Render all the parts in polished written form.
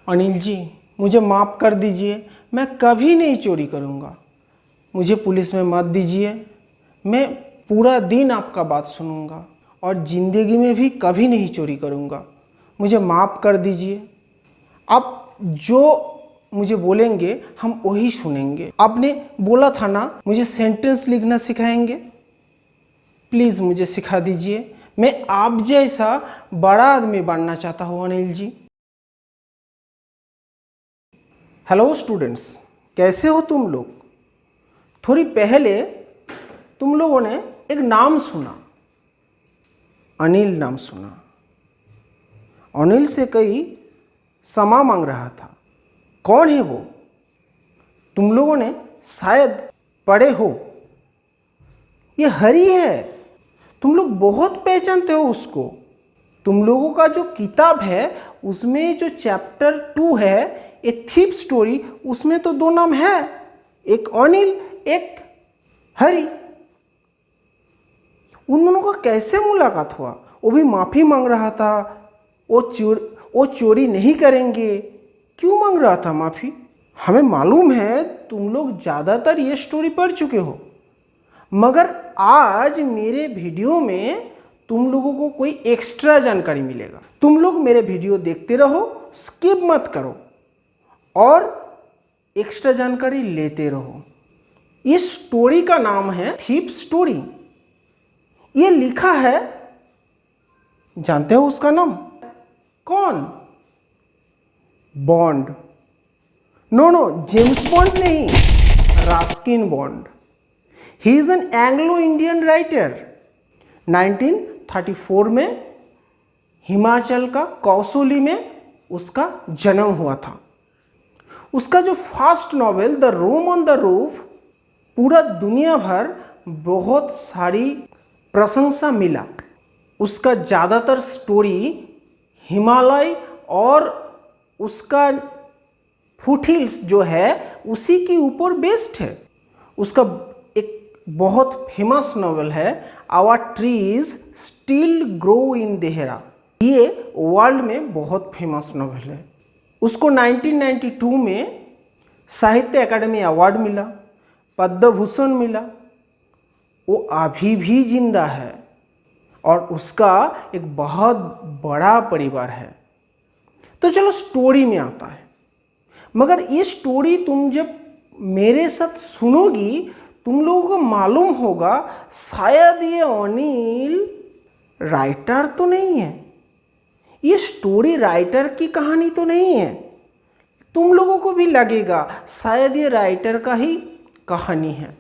अनिल जी, मुझे माफ़ कर दीजिए, मैं कभी नहीं चोरी करूँगा। मुझे पुलिस में मत दीजिए, मैं पूरा दिन आपका बात सुनूँगा और ज़िंदगी में भी कभी नहीं चोरी करूँगा। मुझे माफ़ कर दीजिए। आप जो मुझे बोलेंगे हम वही सुनेंगे। आपने बोला था ना मुझे सेंटेंस लिखना सिखाएंगे, प्लीज़ मुझे सिखा दीजिए। मैं आप जैसा बड़ा आदमी बनना चाहता हूँ अनिल जी। हेलो स्टूडेंट्स, कैसे हो तुम लोग? थोड़ी पहले तुम लोगों ने एक नाम सुना, अनिल नाम सुना। अनिल से कोई क्षमा मांग रहा था। कौन है वो? तुम लोगों ने शायद पढ़े हो, ये हरी है। तुम लोग बहुत पहचानते हो उसको। तुम लोगों का जो किताब है उसमें जो चैप्टर 2 है, ए थीफ स्टोरी, उसमें तो 2 नाम है, एक अनिल एक हरी। उन दोनों का कैसे मुलाकात हुआ? वो भी माफ़ी मांग रहा था, वो चोरी नहीं करेंगे। क्यों मांग रहा था माफ़ी? हमें मालूम है तुम लोग ज़्यादातर ये स्टोरी पढ़ चुके हो, मगर आज मेरे वीडियो में तुम लोगों को कोई एक्स्ट्रा जानकारी मिलेगा। तुम लोग मेरे वीडियो देखते रहो, स्किप मत करो और एक्स्ट्रा जानकारी लेते रहो। इस स्टोरी का नाम है थीफ स्टोरी। ये लिखा है, जानते हो उसका नाम? कौन? बॉन्ड। नो, जेम्स बॉन्ड नहीं, Ruskin bond. He is an Anglo Indian writer. 1934 में हिमाचल का कौसोली में उसका जन्म हुआ था। उसका जो first novel the room on the roof पूरा दुनिया भर बहुत सारी प्रशंसा मिला। उसका ज़्यादातर स्टोरी हिमालय और उसका फुटहिल्स जो है उसी के ऊपर बेस्ड है। उसका एक बहुत फेमस नॉवेल है our trees still grow in Dehra. ये वर्ल्ड में बहुत फेमस नॉवेल है। उसको 1992 में साहित्य अकादमी अवार्ड मिला, पद्म भूषण मिला। वो अभी भी जिंदा है और उसका एक बहुत बड़ा परिवार है। तो चलो स्टोरी में आता है। मगर ये स्टोरी तुम जब मेरे साथ सुनोगी तुम लोगों को मालूम होगा शायद ये अनिल राइटर तो नहीं है, ये स्टोरी राइटर की कहानी तो नहीं है। तुम लोगों को भी लगेगा शायद ये राइटर का ही कहानी है,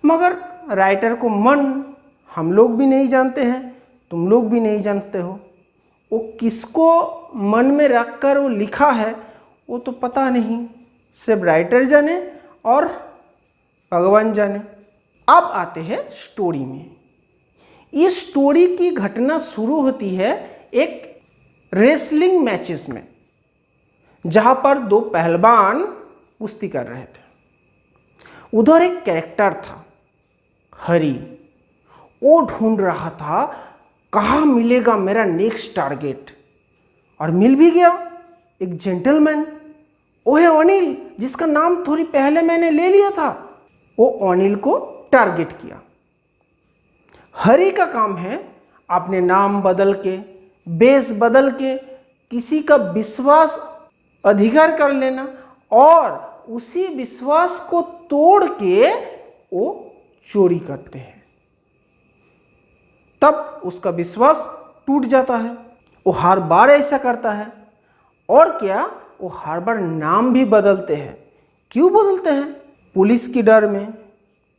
मगर राइटर को मन हम लोग भी नहीं जानते हैं, तुम लोग भी नहीं जानते हो। वो किसको मन में रखकर वो लिखा है वो तो पता नहीं, सिर्फ राइटर जाने और भगवान जाने। अब आते हैं स्टोरी में। इस स्टोरी की घटना शुरू होती है एक रेसलिंग मैचेस में, जहां पर 2 पहलवान कुश्ती कर रहे थे। उधर एक कैरेक्टर था हरी। वो ढूंढ रहा था कहाँ मिलेगा मेरा नेक्स्ट टारगेट, और मिल भी गया, एक जेंटलमैन। वो है अनिल, जिसका नाम थोड़ी पहले मैंने ले लिया था। वो अनिल को टारगेट किया। हरी का काम है अपने नाम बदल के, बेस बदल के किसी का विश्वास अधिकार कर लेना और उसी विश्वास को तोड़ के वो चोरी करते हैं। तब उसका विश्वास टूट जाता है। वो हर बार ऐसा करता है। और क्या, वो हर बार नाम भी बदलते हैं। क्यों बदलते हैं? पुलिस की डर में,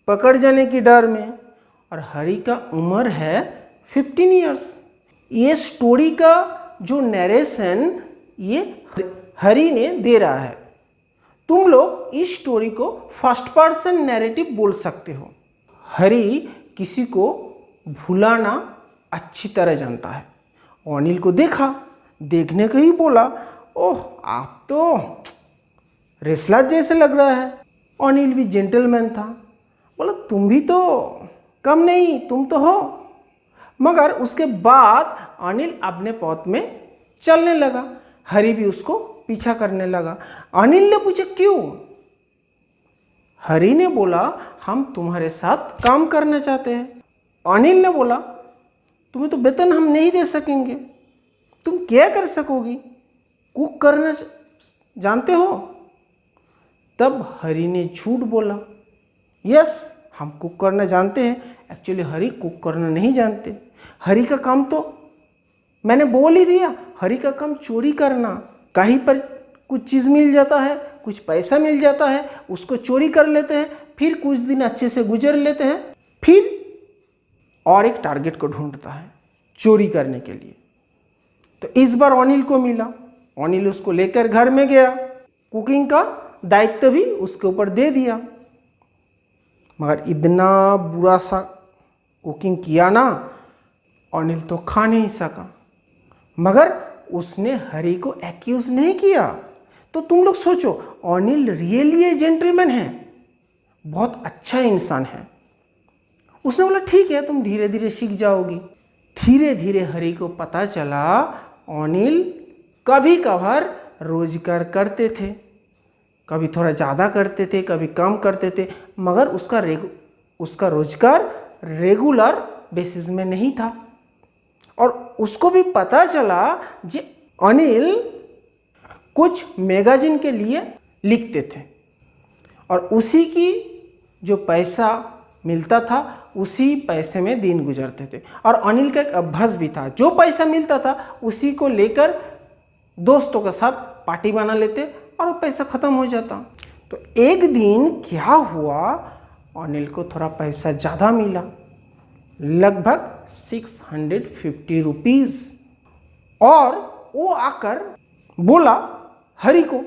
पकड़ जाने की डर में। और हरी का उम्र है 15 इयर्स। ये स्टोरी का जो नरेशन ये हरी ने दे रहा है। तुम लोग इस स्टोरी को फर्स्ट पर्सन नैरेटिव बोल सकते हो। हरी किसी को भुलाना अच्छी तरह जानता है। अनिल को देखा, देखने को ही बोला, ओह आप तो रेसलर जैसे लग रहा है। अनिल भी जेंटलमैन था, बोला तुम भी तो कम नहीं, तुम तो हो। मगर उसके बाद अनिल अपने पथ में चलने लगा। हरी भी उसको पीछा करने लगा। अनिल ने पूछा क्यों? हरि ने बोला हम तुम्हारे साथ काम करना चाहते हैं। अनिल ने बोला तुम्हें तो वेतन हम नहीं दे सकेंगे, तुम क्या कर सकोगी, कुक करना जानते हो? तब हरि ने झूठ बोला, यस हम कुक करना जानते हैं। एक्चुअली हरि कुक करना नहीं जानते। हरि का काम तो मैंने बोल ही दिया, हरि का काम चोरी करना। कहीं पर कुछ चीज़ मिल जाता है, कुछ पैसा मिल जाता है, उसको चोरी कर लेते हैं, फिर कुछ दिन अच्छे से गुजर लेते हैं, फिर और एक टारगेट को ढूंढता है चोरी करने के लिए। तो इस बार अनिल को मिला। अनिल उसको लेकर घर में गया, कुकिंग का दायित्व भी उसके ऊपर दे दिया। मगर इतना बुरा सा कुकिंग किया ना, अनिल तो खा नहीं सका। मगर उसने हरि को एक्यूज नहीं किया। तो तुम लोग सोचो, अनिल रियली ए जेंटलमैन है, बहुत अच्छा इंसान है। उसने बोला ठीक है तुम धीरे धीरे सीख जाओगी। धीरे धीरे हरि को पता चला अनिल कभी कभार रोजगार करते थे, कभी थोड़ा ज़्यादा करते थे, कभी कम करते थे, मगर उसका रोजगार रेगुलर बेसिस में नहीं था। और उसको भी पता चला कि अनिल कुछ मैगजीन के लिए लिखते थे और उसी की जो पैसा मिलता था उसी पैसे में दिन गुजरते थे। और अनिल का एक अभ्यास भी था, जो पैसा मिलता था उसी को लेकर दोस्तों के साथ पार्टी बना लेते और वो पैसा ख़त्म हो जाता। तो एक दिन क्या हुआ, अनिल को थोड़ा पैसा ज़्यादा मिला, लगभग 650 रुपीज़। और वो आकर बोला हरि को।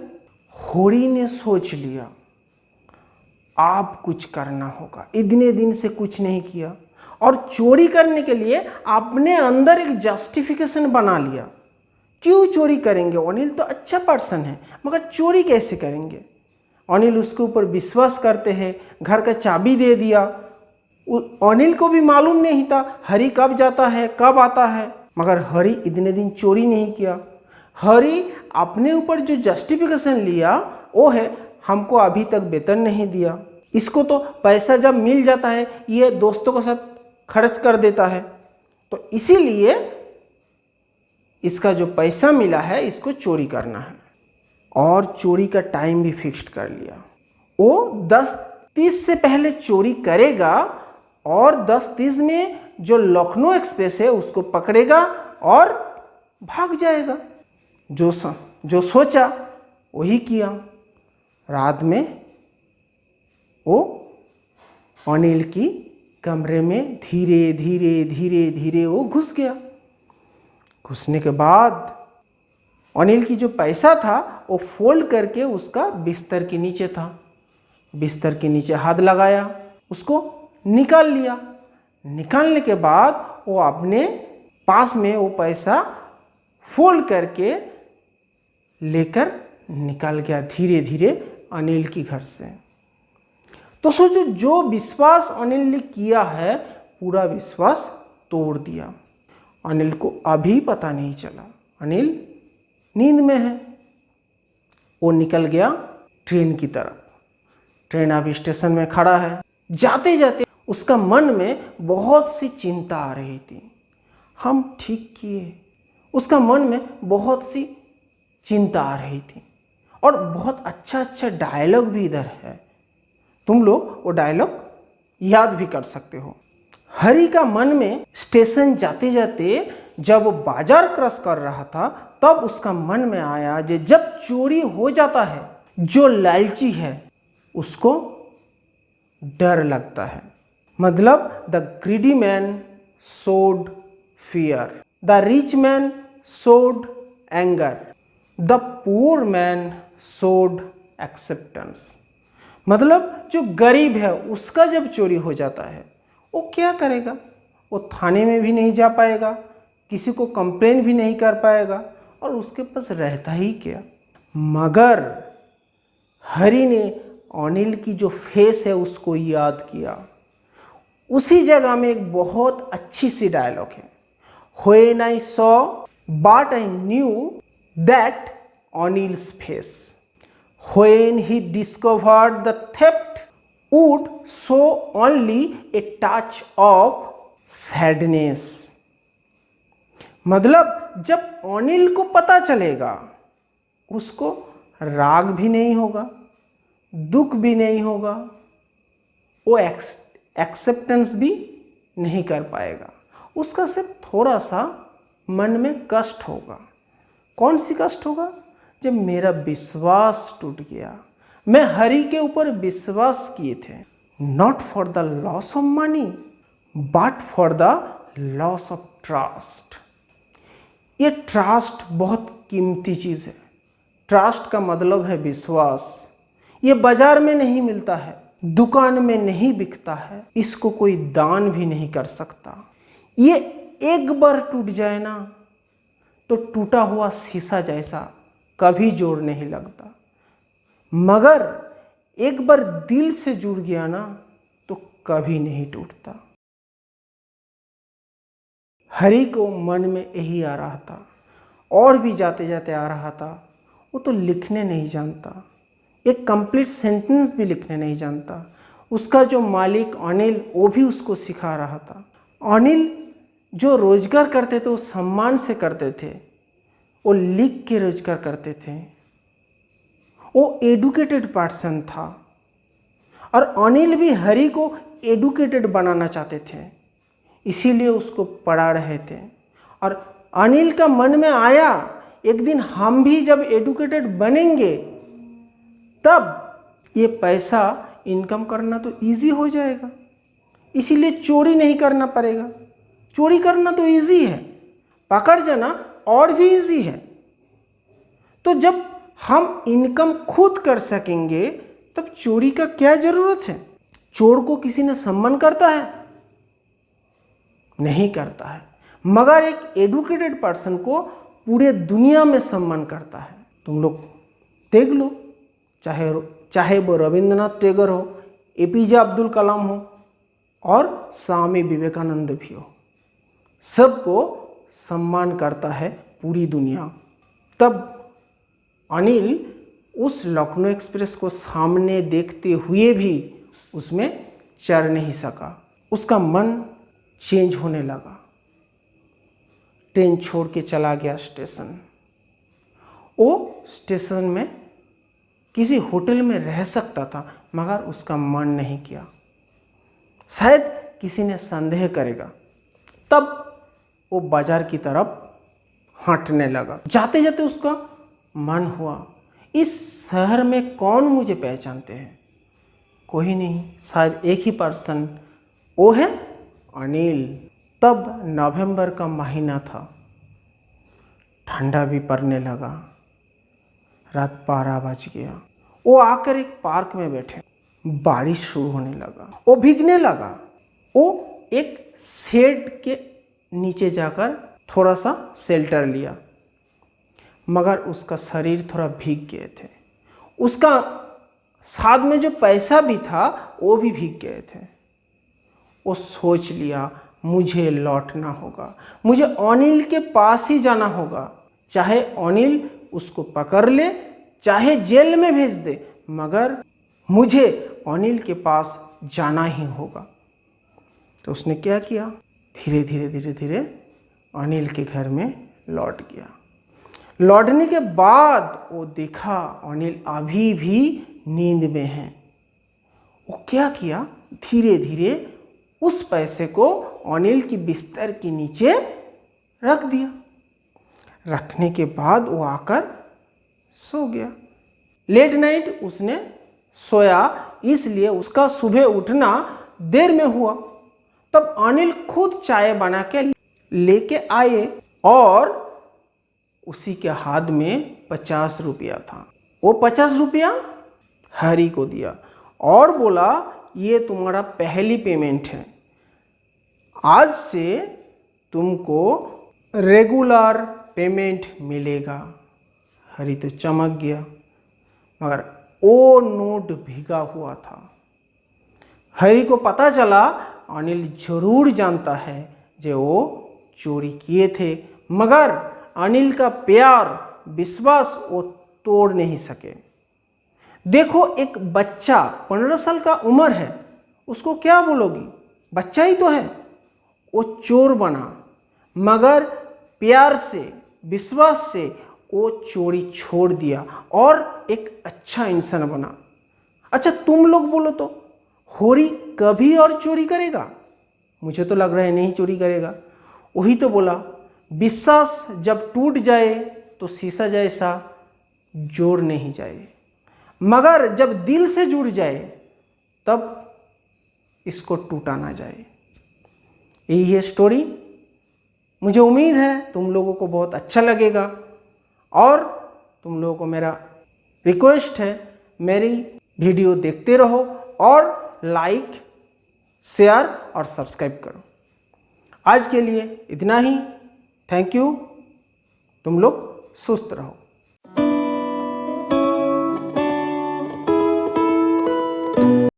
हरि ने सोच लिया आप कुछ करना होगा, इतने दिन से कुछ नहीं किया और चोरी करने के लिए आपने अंदर एक जस्टिफिकेशन बना लिया। क्यों चोरी करेंगे, अनिल तो अच्छा पर्सन है, मगर चोरी कैसे करेंगे? अनिल उसके ऊपर विश्वास करते हैं, घर का चाबी दे दिया। अनिल को भी मालूम नहीं था हरि कब जाता है कब आता है, मगर हरि इतने दिन चोरी नहीं किया। हरि अपने ऊपर जो जस्टिफिकेशन लिया वो है हमको अभी तक वेतन नहीं दिया, इसको तो पैसा जब मिल जाता है ये दोस्तों के साथ खर्च कर देता है, तो इसीलिए इसका जो पैसा मिला है इसको चोरी करना है। और चोरी का टाइम भी फिक्स्ड कर लिया, वो 10:30 से पहले चोरी करेगा और 10:30 में जो लखनऊ एक्सप्रेस है उसको पकड़ेगा और भाग जाएगा। जो सोचा वही किया। रात में वो अनिल की कमरे में धीरे धीरे धीरे धीरे वो घुस गया। घुसने के बाद अनिल की जो पैसा था वो फोल्ड करके उसका बिस्तर के नीचे था, बिस्तर के नीचे हाथ लगाया, उसको निकाल लिया। निकालने के बाद वो अपने पास में वो पैसा फोल्ड करके लेकर निकल गया धीरे धीरे अनिल के घर से। तो सोचो जो विश्वास अनिल ने किया है पूरा विश्वास तोड़ दिया। अनिल को अभी पता नहीं चला, अनिल नींद में है। वो निकल गया ट्रेन की तरफ। ट्रेन अभी स्टेशन में खड़ा है। जाते जाते उसका मन में बहुत सी चिंता आ रही थी, हम ठीक किए। उसका मन में बहुत सी चिंता आ रही थी और बहुत अच्छा अच्छा डायलॉग भी इधर है, तुम लोग वो डायलॉग याद भी कर सकते हो। हरि का मन में स्टेशन जाते जाते जब वो बाजार क्रॉस कर रहा था तब उसका मन में आया कि जब चोरी हो जाता है जो लालची है उसको डर लगता है। मतलब the greedy man showed fear, the rich man showed anger, the poor man showed acceptance. मतलब जो गरीब है उसका जब चोरी हो जाता है वो क्या करेगा, वो थाने में भी नहीं जा पाएगा, किसी को कंप्लेन भी नहीं कर पाएगा और उसके पास रहता ही क्या। मगर हरि ने अनिल की जो फेस है उसको याद किया। उसी जगह में एक बहुत अच्छी सी डायलॉग है, When I saw but I knew that Anil's face. When he discovered the theft would show only a touch of sadness. मतलब जब अनिल को पता चलेगा उसको राग भी नहीं होगा, दुख भी नहीं होगा, वो एक्सेप्टेंस भी नहीं कर पाएगा, उसका सिर्फ थोड़ा सा मन में कष्ट होगा। कौन सी कष्ट होगा? जब मेरा विश्वास टूट गया, मैं हरि के ऊपर विश्वास किए थे, not for the loss of money but for the loss of trust. ये ट्रस्ट बहुत कीमती चीज़ है। ट्रस्ट का मतलब है विश्वास। ये बाजार में नहीं मिलता है, दुकान में नहीं बिकता है, इसको कोई दान भी नहीं कर सकता। ये एक बार टूट जाए ना तो टूटा हुआ शीशा जैसा कभी जोड़ नहीं लगता, मगर एक बार दिल से जुड़ गया ना तो कभी नहीं टूटता। हरि को मन में यही आ रहा था, और भी जाते जाते आ रहा था। वो तो लिखने नहीं जानता, एक कंप्लीट सेंटेंस भी लिखने नहीं जानता। उसका जो मालिक अनिल, वो भी उसको सिखा रहा था। अनिल जो रोजगार करते थे वो सम्मान से करते थे, वो लिख के रोजगार करते थे। वो एडुकेटेड पर्सन था और अनिल भी हरि को एडुकेटेड बनाना चाहते थे, इसीलिए उसको पढ़ा रहे थे। और अनिल का मन में आया एक दिन हम भी जब एडुकेटेड बनेंगे तब ये पैसा इनकम करना तो इजी हो जाएगा, इसीलिए चोरी नहीं करना पड़ेगा। चोरी करना तो इजी है, पकड़ जाना और भी इजी है। तो जब हम इनकम खुद कर सकेंगे तब चोरी का क्या जरूरत है? चोर को किसी ने सम्मान करता है? नहीं करता है, मगर एक एडुकेटेड पर्सन को पूरे दुनिया में सम्मान करता है। तुम लोग देख लो, चाहे वो रविंद्रनाथ टैगोर हो, एपीजे अब्दुल कलाम हो और स्वामी विवेकानंद भी हो, सबको सम्मान करता है पूरी दुनिया। तब अनिल उस लखनऊ एक्सप्रेस को सामने देखते हुए भी उसमें चढ़ नहीं सका। उसका मन चेंज होने लगा, ट्रेन छोड़ के चला गया स्टेशन। वो स्टेशन में किसी होटल में रह सकता था, मगर उसका मन नहीं किया, शायद किसी ने संदेह करेगा। तब वो बाजार की तरफ हटने लगा। जाते जाते उसका मन हुआ, इस शहर में कौन मुझे पहचानते हैं? कोई नहीं, शायद एक ही पर्सन, वो है अनिल। तब नवंबर का महीना था, ठंडा भी पड़ने लगा, रात 12 बज गया। वो आकर एक पार्क में बैठे, बारिश शुरू होने लगा, वो भीगने लगा। वो एक शेड के नीचे जाकर थोड़ा सा शेल्टर लिया, मगर उसका शरीर थोड़ा भीग गए थे। उसका साथ में जो पैसा भी था वो भी भीग गए थे। वो सोच लिया मुझे लौटना होगा, मुझे अनिल के पास ही जाना होगा, चाहे अनिल उसको पकड़ ले, चाहे जेल में भेज दे, मगर मुझे अनिल के पास जाना ही होगा। तो उसने क्या किया? धीरे धीरे अनिल के घर में लौट गया। लौटने के बाद वो देखा अनिल अभी भी नींद में है। वो क्या किया? धीरे धीरे उस पैसे को अनिल की बिस्तर के नीचे रख दिया। रखने के बाद वो आकर सो गया। लेट नाइट उसने सोया, इसलिए उसका सुबह उठना देर में हुआ। तब अनिल खुद चाय बना के लेके आए और उसी के हाथ में 50 रुपया था। वो 50 रुपया हरि को दिया और बोला ये तुम्हारा पहली पेमेंट है, आज से तुमको रेगुलर पेमेंट मिलेगा। हरि तो चमक गया, मगर वो नोट भीगा हुआ था। हरि को पता चला अनिल जरूर जानता है जो वो चोरी किए थे, मगर अनिल का प्यार विश्वास वो तोड़ नहीं सके। देखो, एक बच्चा 15 साल का उम्र है, उसको क्या बोलोगी, बच्चा ही तो है। वो चोर बना, मगर प्यार से, विश्वास से वो चोरी छोड़ दिया और एक अच्छा इंसान बना। अच्छा, तुम लोग बोलो तो, होरी कभी और चोरी करेगा? मुझे तो लग रहा है नहीं चोरी करेगा। वही तो बोला, विश्वास जब टूट जाए तो शीशा जैसा जोड़ नहीं जाए, मगर जब दिल से जुड़ जाए तब इसको टूटा ना जाए। यही है स्टोरी। मुझे उम्मीद है तुम लोगों को बहुत अच्छा लगेगा और तुम लोगों को मेरा रिक्वेस्ट है, मेरी वीडियो देखते रहो और लाइक, शेयर और सब्सक्राइब करो। आज के लिए इतना ही। Thank you. तुम लोग सुस्त रहो।